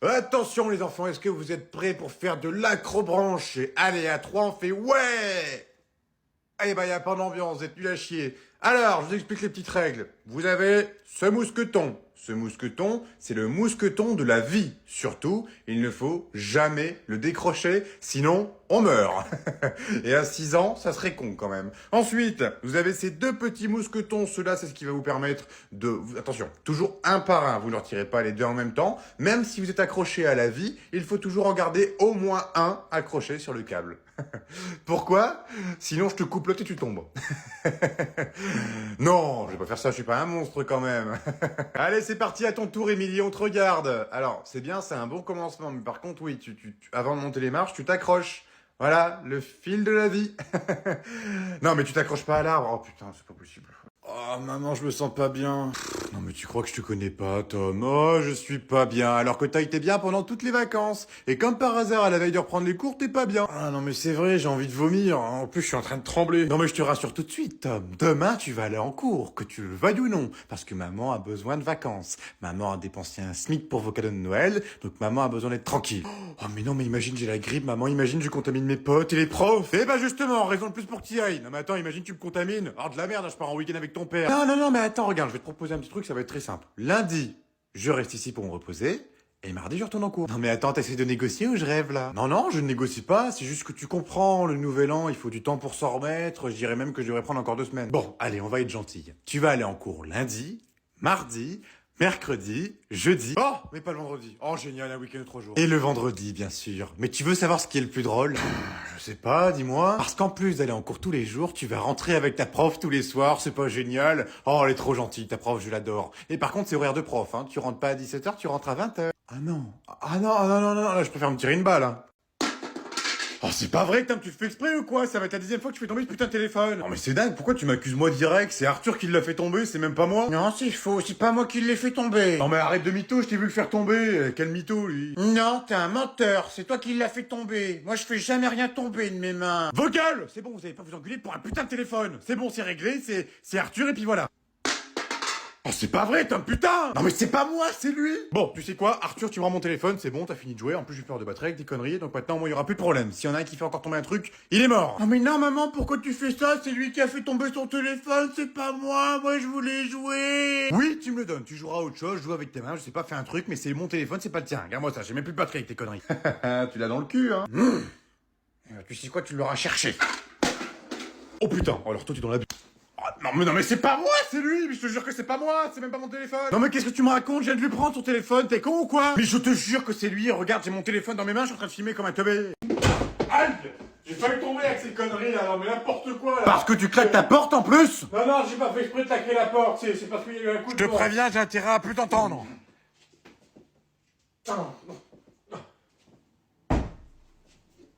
Attention les enfants, est-ce que vous êtes prêts pour faire de l'acrobranche? Allez, à 3, on fait ouais! Eh ben, y a pas d'ambiance, vous êtes nuls à chier. Alors, je vous explique les petites règles. Vous avez ce mousqueton. Ce mousqueton, c'est le mousqueton de la vie. Surtout, il ne faut jamais le décrocher, sinon on meurt. Et à 6 ans, ça serait con quand même. Ensuite, vous avez ces deux petits mousquetons. Ceux-là, c'est ce qui va vous permettre de... Attention, toujours un par un. Vous ne retirez pas les deux en même temps. Même si vous êtes accroché à la vie, il faut toujours en garder au moins un accroché sur le câble. Pourquoi? Sinon, je te coupe l'autre et tu tombes. Non, je vais pas faire ça, je suis pas un monstre quand même. Allez, c'est parti, à ton tour, Émilie, on te regarde. Alors, c'est bien, c'est un bon commencement, mais par contre, oui, avant de monter les marches, tu t'accroches. Voilà, le fil de la vie. Non, mais tu t'accroches pas à l'arbre. Oh putain, c'est pas possible. Oh, maman, je me sens pas bien. Non, mais tu crois que je te connais pas, Tom? Oh, je suis pas bien, alors que t'as été bien pendant toutes les vacances. Et comme par hasard, à la veille de reprendre les cours, t'es pas bien. Ah non, mais c'est vrai, j'ai envie de vomir. En plus, je suis en train de trembler. Non, mais je te rassure tout de suite, Tom. Demain, tu vas aller en cours, que tu le veuilles ou non. Parce que maman a besoin de vacances. Maman a dépensé un SMIC pour vos cadeaux de Noël, donc maman a besoin d'être tranquille. Oh, mais non, mais imagine, j'ai la grippe, maman, imagine, je contamine mes potes et les profs. Eh ben, justement, raison de plus pour que t'y ailles. Non, mais attends, imagine, tu me contamines. Alors, de la merde, je pars en week-end avec ton père. Non, non, non, mais attends, regarde, je vais te proposer un petit truc, ça va être très simple. Lundi, je reste ici pour me reposer. Et mardi, je retourne en cours. Non mais attends, t'essaies de négocier ou je rêve là? Non, non, je ne négocie pas, c'est juste que tu comprends, le nouvel an, il faut du temps pour s'en remettre, je dirais même que je devrais prendre encore 2 semaines. Bon, allez, on va être gentil. Tu vas aller en cours lundi, mardi, mercredi, jeudi. Oh, mais pas le vendredi. Oh, génial, un week-end de 3 jours. Et le vendredi, bien sûr. Mais tu veux savoir ce qui est le plus drôle? Je sais pas, dis-moi. Parce qu'en plus d'aller en cours tous les jours, tu vas rentrer avec ta prof tous les soirs, c'est pas génial? Oh, elle est trop gentille, ta prof, je l'adore. Et par contre, c'est horaire de prof, hein. Tu rentres pas à 17h, tu rentres à 20h. Ah non. Ah non, ah non, non, non, là, je préfère me tirer une balle, hein. Oh, c'est pas vrai, Tom, tu fais exprès ou quoi? Ça va être la 10e fois que tu fais tomber ce putain de téléphone. Non mais c'est dingue, pourquoi tu m'accuses moi direct? C'est Arthur qui l'a fait tomber, c'est même pas moi. Non, c'est faux, c'est pas moi qui l'ai fait tomber. Non mais arrête de mytho, je t'ai vu le faire tomber. Quel mytho, lui? Non, t'es un menteur, c'est toi qui l'as fait tomber. Moi, je fais jamais rien tomber de mes mains. Vos gueules! C'est bon, vous allez pas vous engueuler pour un putain de téléphone. C'est bon, c'est réglé, c'est Arthur et puis voilà. Oh, c'est pas vrai, Tom, putain! Non, mais c'est pas moi, c'est lui! Bon, tu sais quoi, Arthur, tu me rends mon téléphone, c'est bon, t'as fini de jouer. En plus, j'ai peur de battre avec des conneries, donc maintenant, moi, il y aura plus de problème. S'il y en a un qui fait encore tomber un truc, il est mort! Oh, mais non, maman, pourquoi tu fais ça? C'est lui qui a fait tomber son téléphone, c'est pas moi, moi, je voulais jouer! Oui, tu me le donnes, tu joueras à autre chose, joue avec tes mains, je sais pas, fais un truc, mais c'est mon téléphone, c'est pas le tien. Regarde-moi ça, j'ai même plus de batterie avec tes conneries. Tu l'as dans le cul, hein? Tu sais quoi, tu l'auras cherché. Oh putain, alors toi, tu es dans la... Ah, non mais c'est pas moi, c'est lui, mais je te jure que c'est pas moi, c'est même pas mon téléphone. Non mais qu'est-ce que tu me racontes, je viens de lui prendre son téléphone, t'es con ou quoi? Mais je te jure que c'est lui, regarde, j'ai mon téléphone dans mes mains, je suis en train de filmer comme un teubé. Aïe, j'ai failli tomber avec ces conneries là, non mais n'importe quoi là. Parce que tu claques ta porte en plus? Non non, j'ai pas fait exprès de claquer la porte, c'est parce qu'il y a eu un coup de... Je te préviens, j'ai intérêt à plus t'entendre.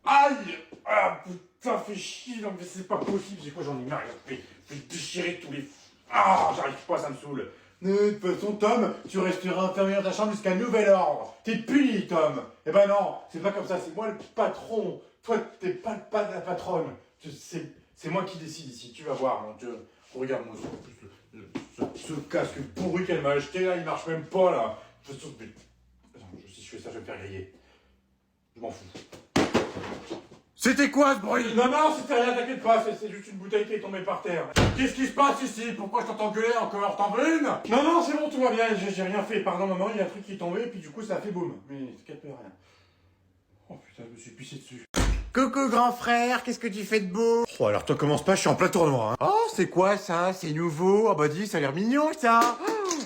Aïe! Ah putain, fais chier, non mais c'est pas possible, c'est quoi, j'en ai marre, fais déchirer tous les... Ah, j'arrive pas, ça me saoule. De toute façon, Tom, tu resteras enfermé dans ta chambre jusqu'à nouvel ordre. T'es puni, Tom. Eh ben non, c'est pas comme ça, c'est moi le patron. Toi, t'es pas la patronne. C'est moi qui décide ici, tu vas voir, mon Dieu. Regarde-moi ça, ce casque pourri qu'elle m'a acheté, là, il marche même pas, là. De toute façon, si je fais ça, je vais me faire griller. Je m'en fous. C'était quoi ce bruit? Non, non, c'était rien, t'inquiète pas, c'est juste une bouteille qui est tombée par terre. Qu'est-ce qui se passe ici? Pourquoi je t'entends gueuler encore? T'en veux une? Non, non, c'est bon, tout va bien, j'ai rien fait. Pardon, maman, il y a un truc qui est tombé, et puis du coup, ça a fait boum. Mais t'inquiète pas, rien. Oh putain, je me suis pissé dessus. Coucou grand frère, qu'est-ce que tu fais de beau? Oh, alors toi commence pas, je suis en plein tournoi. Hein. Oh, c'est quoi ça? C'est nouveau? Ah bah dis, ça a l'air mignon ça.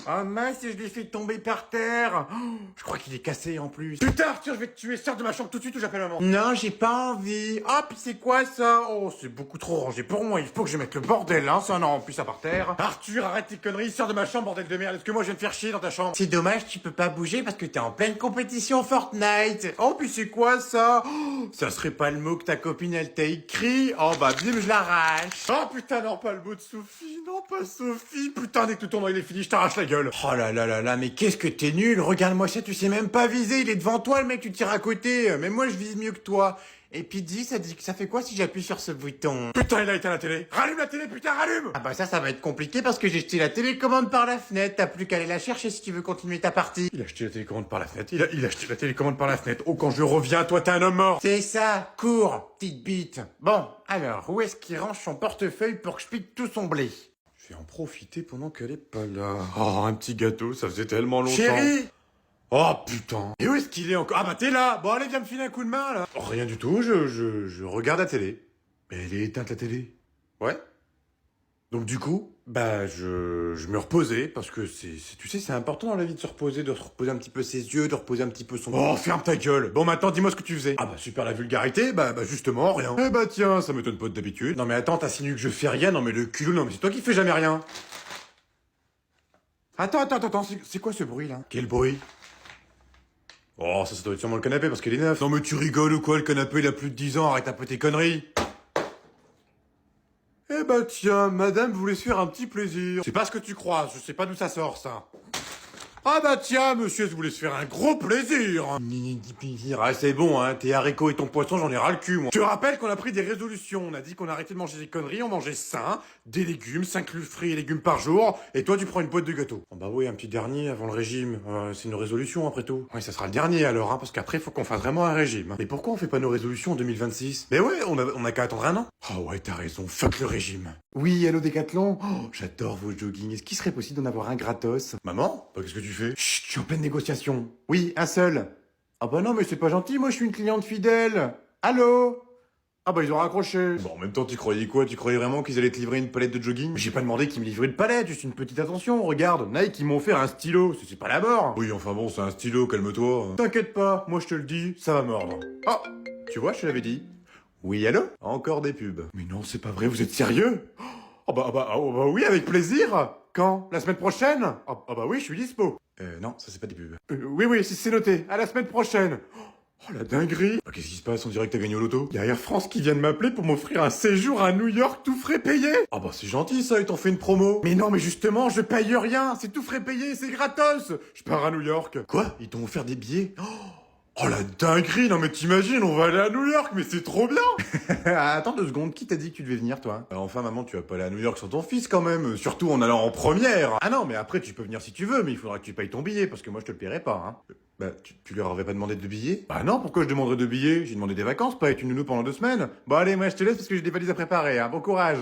Ah mince, je l'ai fait tomber par terre. Oh, je crois qu'il est cassé en plus. Putain, Arthur, je vais te tuer, sors de ma chambre tout de suite ou j'appelle maman. Non, j'ai pas envie. Ah, puis c'est quoi ça? Oh, c'est beaucoup trop rangé pour moi, il faut que je mette le bordel, hein, ça non, en plus ça par terre. Arthur, arrête tes conneries, sors de ma chambre, bordel de merde, est-ce que moi je viens te faire chier dans ta chambre? C'est dommage, tu peux pas bouger parce que t'es en pleine compétition Fortnite. Oh, puis c'est quoi ça? Oh, ça serait pas le mot que ta copine elle t'a écrit? Oh bah bim, je l'arrache. Oh putain, non, pas le mot de Sophie, non pas Sophie. Putain, dès que le tournoi il est fini, je t'arrache la gueule. Oh là là là là, mais qu'est-ce que t'es nul. Regarde-moi ça, tu sais même pas viser, il est devant toi le mec, tu tires à côté. Même moi je vise mieux que toi. Et puis dis, ça fait quoi si j'appuie sur ce bouton? Putain, il a éteint la télé. Rallume la télé, putain, rallume! Ah bah ça va être compliqué parce que j'ai jeté la télécommande par la fenêtre. T'as plus qu'à aller la chercher si tu veux continuer ta partie. Il a jeté la télécommande par la fenêtre. Il a jeté la télécommande par la fenêtre. Oh, quand je reviens, toi, t'es un homme mort. C'est ça, cours, petite bite. Bon, alors, où est-ce qu'il range son portefeuille pour que je pique tout son blé? Je vais en profiter pendant qu'elle est pas là. Oh, un petit gâteau, ça faisait tellement longtemps. Chérie! Oh putain. Et où est-ce qu'il est encore? Ah bah t'es là. Bon allez, viens me filer un coup de main là. Oh, rien du tout, je regarde la télé. Mais elle est éteinte la télé. Ouais. Donc du coup, bah je me reposais parce que tu sais, c'est important dans la vie de se reposer, de reposer un petit peu ses yeux, de reposer un petit peu son... Oh, ferme ta gueule. Bon maintenant, dis-moi ce que tu faisais. Ah bah super la vulgarité, bah justement, rien. Eh bah tiens, ça m'étonne pas d'habitude. Non mais attends, t'insinues que je fais rien? Non mais le culot, non mais c'est toi qui fais jamais rien. Attends, c'est quoi ce bruit là? Quel bruit? Oh, ça doit être sûrement le canapé parce qu'il est neuf. Non mais tu rigoles ou quoi, le canapé il a plus de 10 ans, arrête un peu tes conneries. Eh bah tiens, madame voulait se faire un petit plaisir. C'est pas ce que tu crois, je sais pas d'où ça sort ça. Ah bah tiens, monsieur voulait se faire un gros plaisir. Ah c'est bon, hein, tes haricots et ton poisson, j'en ai ras le cul, moi. Je te rappelle qu'on a pris des résolutions. On a dit qu'on arrêtait de manger des conneries, on mangeait sain, des légumes, 5 fruits et légumes par jour, et toi tu prends une boîte de gâteaux. Oh bah oui, un petit dernier avant le régime. C'est une résolution après tout. Oui, ça sera le dernier alors, hein, parce qu'après faut qu'on fasse vraiment un régime. Mais pourquoi on fait pas nos résolutions en 2026? Mais ouais, on a qu'à attendre un an. Ah ouais, t'as raison, fuck le régime. Oui, allô Décathlon. Oh, j'adore vos joggings. Est-ce qu'il serait possible d'en avoir un gratos? Maman? Bah qu'est-ce que tu fais? Chut, je suis en pleine négociation. Oui, un seul. Ah bah non, mais c'est pas gentil, moi je suis une cliente fidèle. Allô? Ah bah ils ont raccroché. Bon, en même temps, tu croyais quoi? Tu croyais vraiment qu'ils allaient te livrer une palette de jogging? J'ai pas demandé qu'ils me livrent une palette, juste une petite attention. Regarde, Nike, ils m'ont offert un stylo. C'est pas la mort. Oui, enfin bon, c'est un stylo, calme-toi. T'inquiète pas, moi je te le dis, ça va mordre. Oh, tu vois, je te l'avais dit. Oui, allô? Encore des pubs. Mais non, c'est pas vrai, vous êtes sérieux? Oh bah oui, avec plaisir. Quand? La semaine prochaine? Ah bah oui, je suis dispo. Non, ça c'est pas des pubs. Oui, c'est noté. À la semaine prochaine. Oh la dinguerie. Bah, qu'est-ce qui se passe? On dirait que t'as gagné au loto. Y a Air France qui vient de m'appeler pour m'offrir un séjour à New York tout frais payé. Ah bah c'est gentil ça, ils t'ont fait une promo. Mais non, mais justement, je paye rien. C'est tout frais payé, c'est gratos. Je pars à New York. Quoi? Ils t'ont offert des billets? Oh la dinguerie, non mais t'imagines, on va aller à New York, mais c'est trop bien. Attends 2 secondes, qui t'a dit que tu devais venir toi? Enfin maman, tu vas pas aller à New York sans ton fils quand même, surtout en allant en première. Ah non, mais après tu peux venir si tu veux, mais il faudra que tu payes ton billet, parce que moi je te le paierai pas, hein. Bah, tu leur avais pas demandé de billets? Bah non, pourquoi je demanderais de billets? J'ai demandé des vacances, pas être une nounou pendant 2 semaines. Bon allez, moi je te laisse parce que j'ai des valises à préparer, hein, bon courage.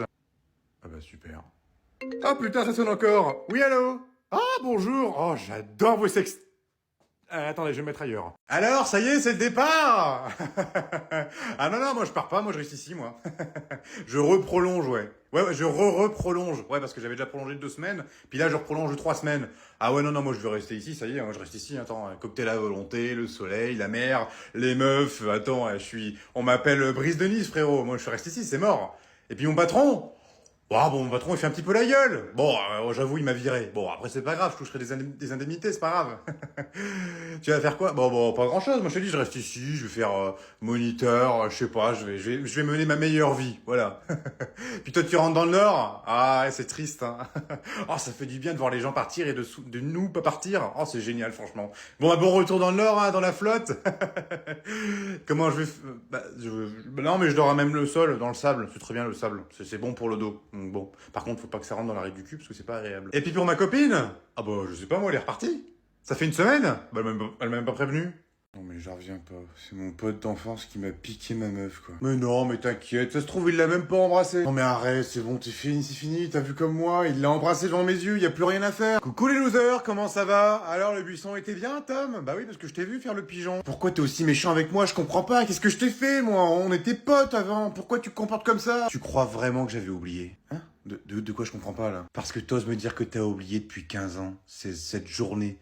Ah bah super. Oh putain, ça sonne encore. Oui, allô? Ah bonjour. Oh, j'adore vos sex... attendez, je vais me mettre ailleurs. Alors, ça y est, c'est le départ. Ah non, moi je pars pas, moi je reste ici, moi. Je reprolonge, ouais. Ouais, je reprolonge. Ouais, parce que j'avais déjà prolongé de 2 semaines, puis là je reprolonge de 3 semaines. Ah ouais, non, moi je veux rester ici, ça y est, moi je reste ici, attends, cocktail à volonté, le soleil, la mer, les meufs, attends, on m'appelle Brise de Nice, frérot, moi je reste ici, c'est mort. Et puis mon patron, ah bon, mon patron, il fait un petit peu la gueule. Bon, j'avoue, il m'a viré. Bon, après, c'est pas grave, je toucherai des indemnités, c'est pas grave. Tu vas faire quoi? Bon, pas grand chose. Moi, je te dis, je reste ici, je vais faire moniteur, je sais pas, je vais mener ma meilleure vie, voilà. Puis toi, tu rentres dans le Nord? Ah, ouais, c'est triste, hein. Oh, ça fait du bien de voir les gens partir et de nous pas partir. Oh, c'est génial, franchement. Bon, un bon retour dans le Nord, hein, dans la flotte. Comment je vais... non, mais je dors à même le sol, dans le sable. C'est très bien, le sable. C'est bon pour le dos. Donc bon, par contre, faut pas que ça rentre dans la raie du cul parce que c'est pas agréable. Et puis pour ma copine? Ah bah, je sais pas, moi, elle est repartie. Ça fait une semaine? Bah, elle m'a même pas prévenu. Non mais j'en reviens pas, c'est mon pote d'enfance qui m'a piqué ma meuf quoi. Mais non mais t'inquiète, ça se trouve il l'a même pas embrassé. Non mais arrête, c'est bon, c'est fini, t'as vu comme moi, il l'a embrassé devant mes yeux, y a plus rien à faire. Coucou les losers, comment ça va? Alors le buisson était bien Tom? Bah oui parce que je t'ai vu faire le pigeon. Pourquoi t'es aussi méchant avec moi? Je comprends pas, qu'est-ce que je t'ai fait moi? On était potes avant, pourquoi tu te comportes comme ça? Tu crois vraiment que j'avais oublié? Hein? De quoi je comprends pas là? Parce que t'oses me dire que t'as oublié depuis 15 ans. C'est cette journée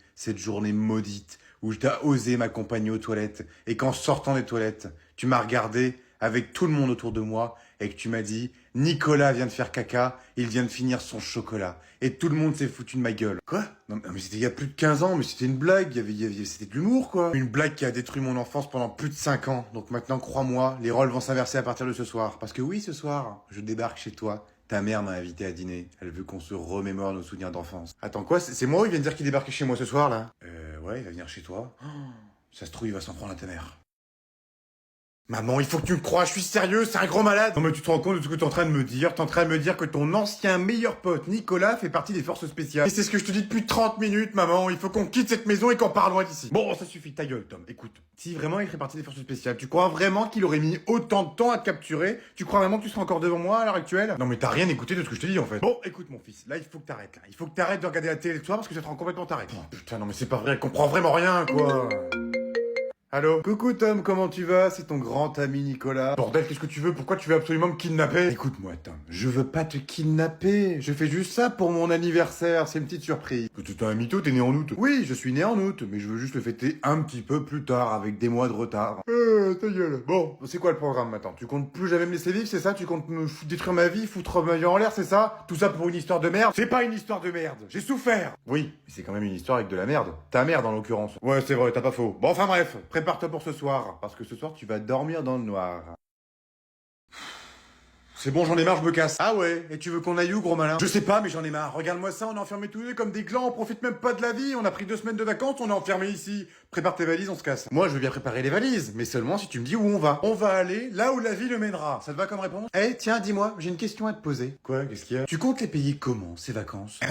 maudite où t'as osé m'accompagner aux toilettes et qu'en sortant des toilettes, tu m'as regardé avec tout le monde autour de moi et que tu m'as dit « Nicolas vient de faire caca, il vient de finir son chocolat. » Et tout le monde s'est foutu de ma gueule. Quoi? Non mais c'était il y a plus de 15 ans, mais c'était une blague, c'était de l'humour quoi. Une blague qui a détruit mon enfance pendant plus de 5 ans. Donc maintenant, crois-moi, les rôles vont s'inverser à partir de ce soir. Parce que oui, ce soir, je débarque chez toi. Ta mère m'a invité à dîner. Elle veut qu'on se remémore nos souvenirs d'enfance. Attends, quoi? C'est moi ou il vient de dire qu'il débarquait chez moi ce soir, là? Ouais, il va venir chez toi. Oh, ça se trouve, il va s'en prendre à ta mère. Maman, il faut que tu me crois, je suis sérieux, c'est un grand malade. Non mais tu te rends compte de ce que t'es en train de me dire? T'es en train de me dire que ton ancien meilleur pote, Nicolas, fait partie des forces spéciales. Et c'est ce que je te dis depuis 30 minutes, maman, il faut qu'on quitte cette maison et qu'on parte loin d'ici. Bon, ça suffit, ta gueule, Tom. Écoute, si vraiment il fait partie des forces spéciales, tu crois vraiment qu'il aurait mis autant de temps à te capturer? Tu crois vraiment que tu seras encore devant moi à l'heure actuelle? Non mais t'as rien écouté de ce que je te dis en fait. Bon, écoute mon fils, là il faut que t'arrêtes là. Il faut que t'arrêtes de regarder la télé le soir parce que ça te rend complètement taré. Oh putain, non mais c'est pas vrai, elle comprend vraiment rien, quoi. Allô? Coucou Tom, comment tu vas? C'est ton grand ami Nicolas. Bordel, qu'est-ce que tu veux? Pourquoi tu veux absolument me kidnapper? Écoute-moi Tom, je veux pas te kidnapper. Je fais juste ça pour mon anniversaire, c'est une petite surprise. T'es un mytho, t'es né en août. Oui, je suis né en août, mais je veux juste le fêter un petit peu plus tard, avec des mois de retard. Ta gueule. Bon, c'est quoi le programme maintenant? Tu comptes plus jamais me laisser vivre, c'est ça? Tu comptes me détruire ma vie, foutre ma vie en l'air, c'est ça? Tout ça pour une histoire de merde? C'est pas une histoire de merde, j'ai souffert. Oui, mais c'est quand même une histoire avec de la merde. Ta merde en l'occurrence. Ouais, c'est vrai, t'as pas faux. Bon, enfin bref, prépare-toi pour ce soir, parce que ce soir tu vas dormir dans le noir. C'est bon, j'en ai marre, je me casse. Ah ouais, et tu veux qu'on aille où, gros malin? Je sais pas, mais j'en ai marre. Regarde-moi ça, on est enfermés tous les deux comme des glands, on profite même pas de la vie, on a pris 2 semaines de vacances, on est enfermés ici. Prépare tes valises, on se casse. Moi, je veux bien préparer les valises, mais seulement si tu me dis où on va. On va aller là où la vie le mènera. Ça te va comme réponse? Eh, tiens, dis-moi, j'ai une question à te poser. Quoi, qu'est-ce qu'il y a? Tu comptes les payer comment, ces vacances?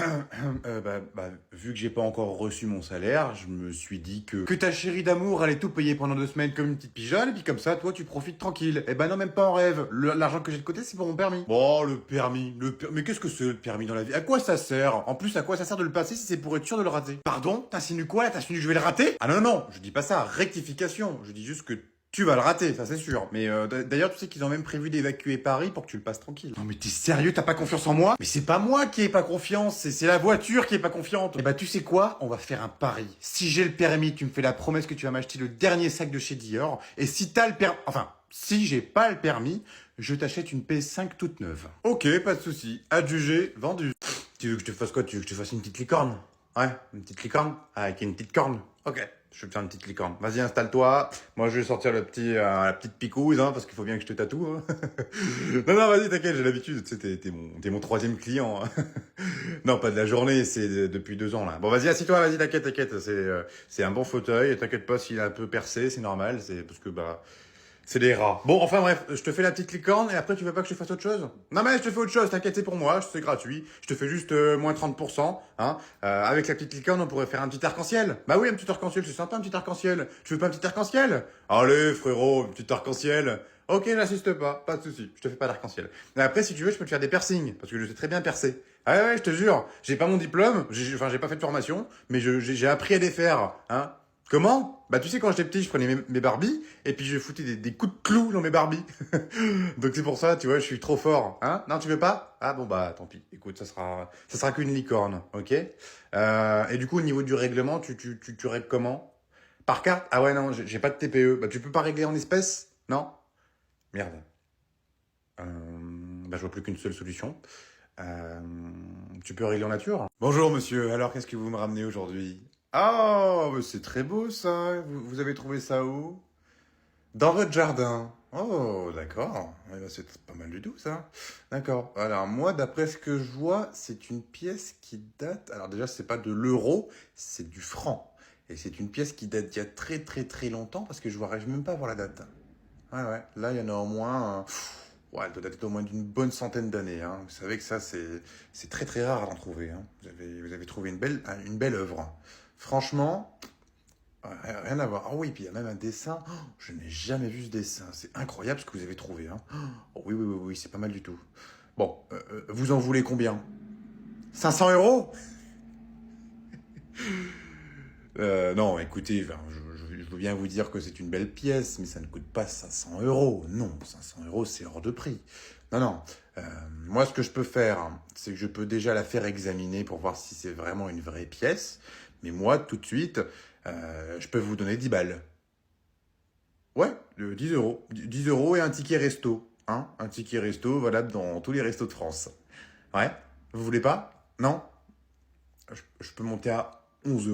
Vu que j'ai pas encore reçu mon salaire, je me suis dit que ta chérie d'amour allait tout payer pendant 2 semaines comme une petite pigeonne, et puis comme ça, toi, tu profites tranquille. Eh ben non, même pas en rêve. L'argent que j'ai de côté, c'est pour mon permis. Bon, le permis, mais qu'est-ce que c'est le permis dans la vie? À quoi ça sert? En plus, à quoi ça sert de le passer si c'est pour être sûr de le rater? Pardon? T'insinues quoi là? T'insinues que je vais le rater? Ah non, non, non, je dis pas ça, rectification. Je dis juste que tu vas le rater, ça c'est sûr. Mais d'ailleurs, tu sais qu'ils ont même prévu d'évacuer Paris pour que tu le passes tranquille. Non mais t'es sérieux, t'as pas confiance en moi? Mais c'est pas moi qui ai pas confiance, c'est la voiture qui est pas confiante. Eh bah tu sais quoi? On va faire un pari. Si j'ai le permis, tu me fais la promesse que tu vas m'acheter le dernier sac de chez Dior. Et si t'as le permis... Enfin, si j'ai pas le permis, je t'achète une PS5 toute neuve. Ok, pas de souci. Adjugé, vendu. Tu veux que je te fasse quoi? Tu veux que je te fasse une petite licorne? Ouais, une petite licorne? Avec une petite corne. Ok, je vais te faire une petite licorne. Vas-y, installe-toi. Moi, je vais sortir la petite picouse, hein, parce qu'il faut bien que je te tatoue. Hein. Non, non, vas-y, t'inquiète, j'ai l'habitude. Tu sais, t'es mon 3e client. Hein. Non, pas de la journée, c'est depuis 2 ans, là. Bon, vas-y, assis-toi, vas-y, t'inquiète. C'est un bon fauteuil. T'inquiète pas s'il est un peu percé, c'est normal. C'est parce que, c'est des rats. Bon, enfin bref, je te fais la petite licorne et après tu veux pas que je te fasse autre chose? Non mais je te fais autre chose, t'inquiète, c'est pour moi, c'est gratuit. Je te fais juste moins 30%. Hein. Avec la petite licorne, on pourrait faire un petit arc-en-ciel. Bah oui, un petit arc-en-ciel, c'est sympa un petit arc-en-ciel. Tu veux pas un petit arc-en-ciel? Allez frérot, un petit arc-en-ciel. Ok, n'insiste pas de souci, je te fais pas d'arc-en-ciel. Mais après, si tu veux, je peux te faire des piercings, parce que je sais très bien percer. Ah ouais, je te jure, j'ai pas mon diplôme, j'ai pas fait de formation, mais j'ai appris à les faire, hein. Comment? Bah tu sais quand j'étais petit je prenais mes Barbies et puis je foutais des coups de clous dans mes Barbies. Donc c'est pour ça tu vois je suis trop fort. Hein? Non tu veux pas? Ah bon bah tant pis. Écoute ça sera qu'une licorne, ok? Et du coup au niveau du règlement tu règles comment? Par carte? Ah ouais non j'ai pas de TPE. Bah tu peux pas régler en espèces? Non? Merde. Bah je vois plus qu'une seule solution. Euh, Tu peux régler en nature? Bonjour monsieur, alors qu'est-ce que vous me ramenez aujourd'hui? Oh, mais c'est très beau ça. Vous avez trouvé ça où? Dans votre jardin. Oh, d'accord. Eh ben, c'est pas mal du tout ça. D'accord. Alors moi, d'après ce que je vois, c'est une pièce qui date. Alors déjà, c'est pas de l'euro, c'est du franc. Et c'est une pièce qui date d'il y a très très très longtemps parce que je n'arrive même pas à voir la date. Ouais, ouais. Là, il y en a au moins. Ouais, elle doit dater au moins d'une bonne centaine d'années. Hein. Vous savez que ça, c'est très très rare d'en trouver. Hein. Vous avez trouvé une belle œuvre. Franchement, rien à voir. Ah oui, puis il y a même un dessin. Oh, je n'ai jamais vu ce dessin. C'est incroyable ce que vous avez trouvé. Hein. Oh, oui, oui, oui, oui, c'est pas mal du tout. Bon, vous en voulez combien? 500 €? Non, écoutez, enfin, je veux bien vous dire que c'est une belle pièce, mais ça ne coûte pas 500 €. Non, 500 €, c'est hors de prix. Non, non. Moi, ce que je peux faire, hein, c'est que je peux déjà la faire examiner pour voir si c'est vraiment une vraie pièce. Mais moi, tout de suite, je peux vous donner 10 balles. Ouais, 10 €. 10 € et un ticket resto. Hein, un ticket resto valable dans tous les restos de France. Ouais, vous voulez pas? Non? Je peux monter à 11 €.